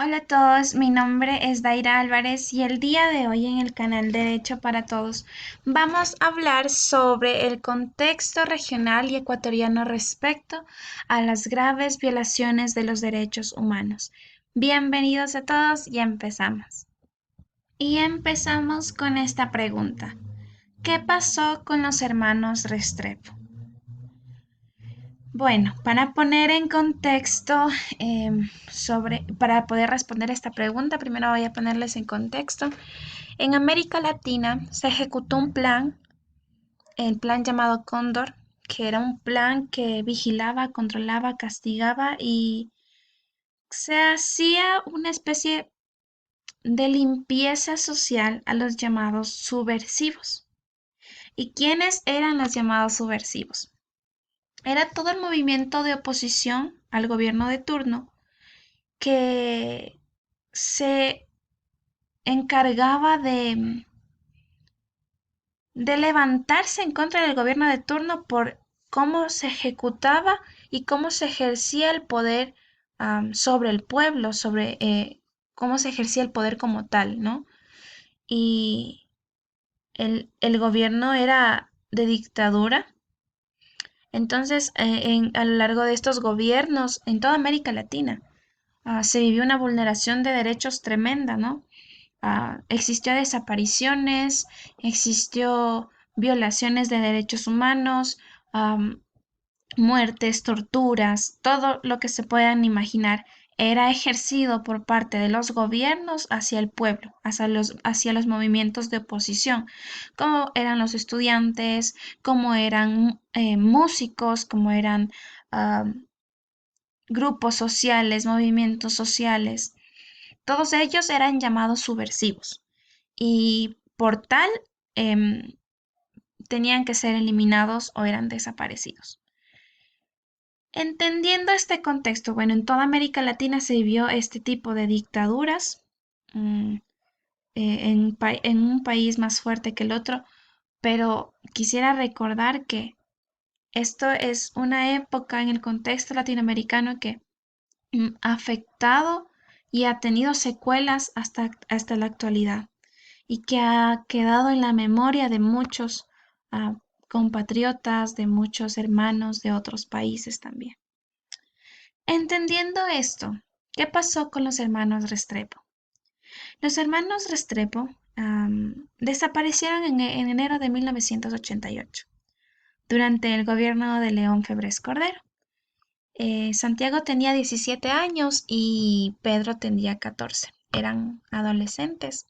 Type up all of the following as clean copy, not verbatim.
Hola a todos, mi nombre es Daira Álvarez y el día de hoy en el canal Derecho para Todos vamos a hablar sobre el contexto regional y ecuatoriano respecto a las graves violaciones de los derechos humanos. Bienvenidos a todos y empezamos. Y empezamos con esta pregunta. ¿Qué pasó con los hermanos Restrepo? Bueno, para poner en contexto para poder responder esta pregunta, primero voy a ponerles en contexto. En América Latina se ejecutó un plan, el plan llamado Cóndor, que era un plan que vigilaba, controlaba, castigaba y se hacía una especie de limpieza social a los llamados subversivos. ¿Y quiénes eran los llamados subversivos? Era todo el movimiento de oposición al gobierno de turno que se encargaba de levantarse en contra del gobierno de turno por cómo se ejecutaba y cómo se ejercía el poder sobre el pueblo, sobre cómo se ejercía el poder como tal, ¿no? Y el gobierno era de dictadura. Entonces, a lo largo de estos gobiernos en toda América Latina, se vivió una vulneración de derechos tremenda, ¿no? Existió desapariciones, existió violaciones de derechos humanos, am, muertes, torturas, todo lo que se puedan imaginar era ejercido por parte de los gobiernos hacia el pueblo, hacia los movimientos de oposición, como eran los estudiantes, como eran músicos, como eran grupos sociales, movimientos sociales. Todos ellos eran llamados subversivos y por tal em, tenían que ser eliminados o eran desaparecidos. Entendiendo este contexto, bueno, en toda América Latina se vivió este tipo de dictaduras, mm, en un país más fuerte que el otro, pero quisiera recordar que esto es una época en el contexto latinoamericano que ha afectado y ha tenido secuelas hasta la actualidad y que ha quedado en la memoria de muchos compatriotas, de muchos hermanos de otros países también. Entendiendo esto, ¿qué pasó con los hermanos Restrepo? Los hermanos Restrepo desaparecieron en enero de 1988 durante el gobierno de León Febres Cordero. Santiago tenía 17 años y Pedro tenía 14. Eran adolescentes.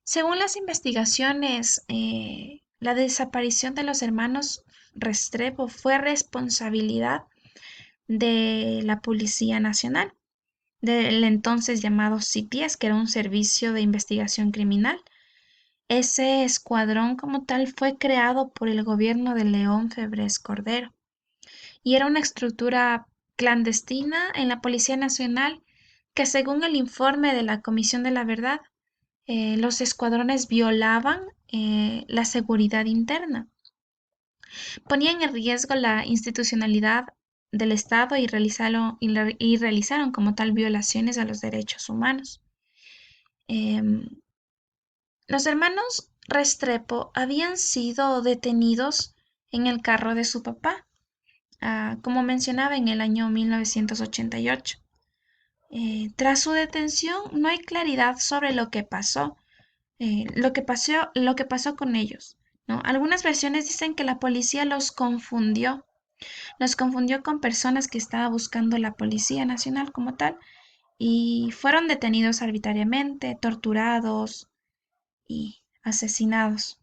Según las investigaciones, la desaparición de los hermanos Restrepo fue responsabilidad de la Policía Nacional, del entonces llamado CIPIES, que era un servicio de investigación criminal. Ese escuadrón como tal fue creado por el gobierno de León Febres Cordero y era una estructura clandestina en la Policía Nacional que, según el informe de la Comisión de la Verdad, los escuadrones violaban la seguridad interna, ponían en riesgo la institucionalidad del Estado y realizaron como tal violaciones a los derechos humanos. Em, los hermanos Restrepo habían sido detenidos en el carro de su papá, como mencionaba, en el año 1988. Tras su detención, no hay claridad sobre lo que pasó con ellos, ¿no? Algunas versiones dicen que la policía los confundió con personas que estaba buscando la Policía Nacional como tal, y fueron detenidos arbitrariamente, torturados y asesinados.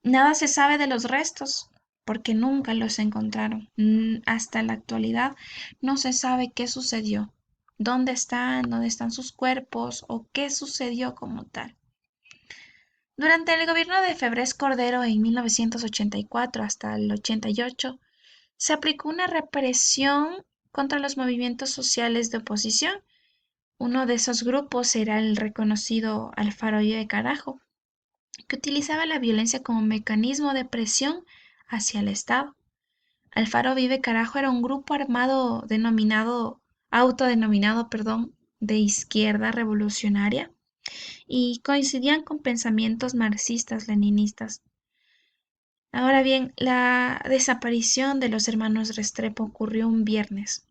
Nada se sabe de los restos porque nunca los encontraron. Hasta la actualidad no se sabe qué sucedió, dónde están sus cuerpos o qué sucedió como tal. Durante el gobierno de Febres Cordero en 1984 hasta el 88, se aplicó una represión contra los movimientos sociales de oposición. Uno de esos grupos era el reconocido Alfaro de Carajo, que utilizaba la violencia como mecanismo de presión hacia el Estado. Alfaro Vive Carajo era un grupo armado autodenominado, perdón, de izquierda revolucionaria y coincidían con pensamientos marxistas, leninistas. Ahora bien, la desaparición de los hermanos Restrepo ocurrió un viernes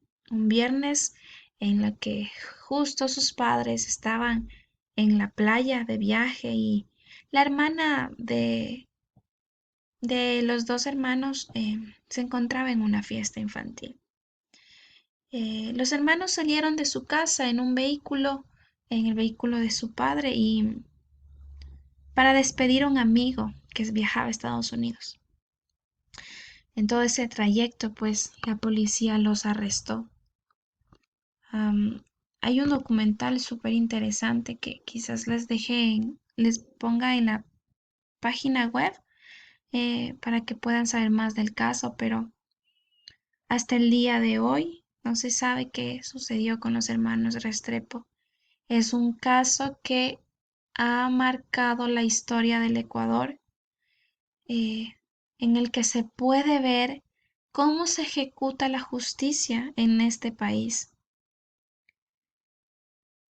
en la que justo sus padres estaban en la playa de viaje y la hermana de los dos hermanos se encontraba en una fiesta infantil. Los hermanos salieron de su casa en un vehículo, en el vehículo de su padre, y para despedir a un amigo que viajaba a Estados Unidos. En todo ese trayecto, pues la policía los arrestó. Am, Hay un documental súper interesante que quizás les ponga en la página web para que puedan saber más del caso, pero hasta el día de hoy no se sabe qué sucedió con los hermanos Restrepo. Es un caso que ha marcado la historia del Ecuador, eh, en el que se puede ver cómo se ejecuta la justicia en este país.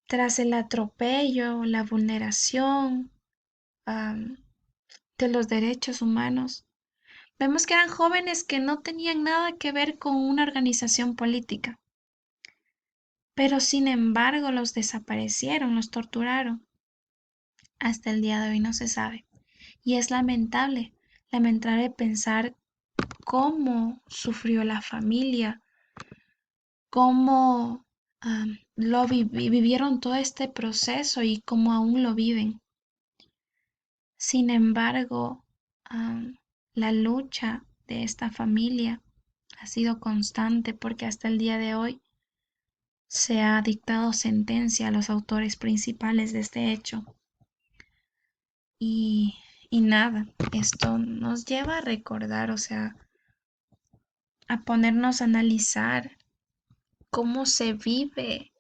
Tras el atropello, la vulneración am, de los derechos humanos, vemos que eran jóvenes que no tenían nada que ver con una organización política, pero sin embargo los desaparecieron, los torturaron. Hasta el día de hoy no se sabe. Y es lamentable pensar cómo sufrió la familia, cómo vivieron todo este proceso y cómo aún lo viven. Sin embargo, la lucha de esta familia ha sido constante porque hasta el día de hoy se ha dictado sentencia a los autores principales de este hecho. Y, y nada, esto nos lleva a recordar, o sea, a ponernos a analizar cómo se vive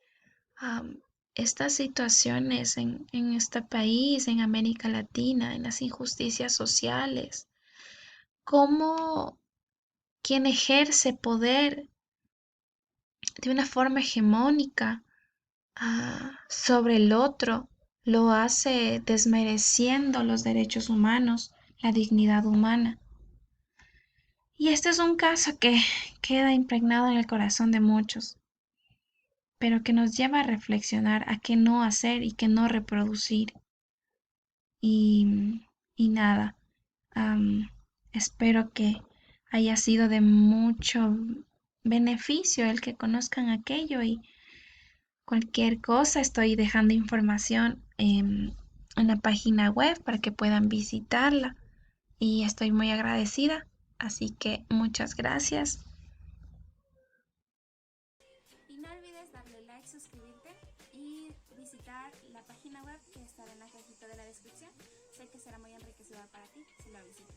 am, estas situaciones en este país, en América Latina, en las injusticias sociales, cómo quien ejerce poder de una forma hegemónica sobre el otro lo hace desmereciendo los derechos humanos, la dignidad humana. Y este es un caso que queda impregnado en el corazón de muchos, pero que nos lleva a reflexionar a qué no hacer y qué no reproducir. Y nada, espero que haya sido de mucho beneficio el que conozcan aquello y cualquier cosa estoy dejando información en la página web para que puedan visitarla y estoy muy agradecida, así que muchas gracias. Y no olvides darle like, suscribirte y visitar la página web que estará en la cajita de la descripción. Sé que será muy enriquecedor para ti si lo visitas.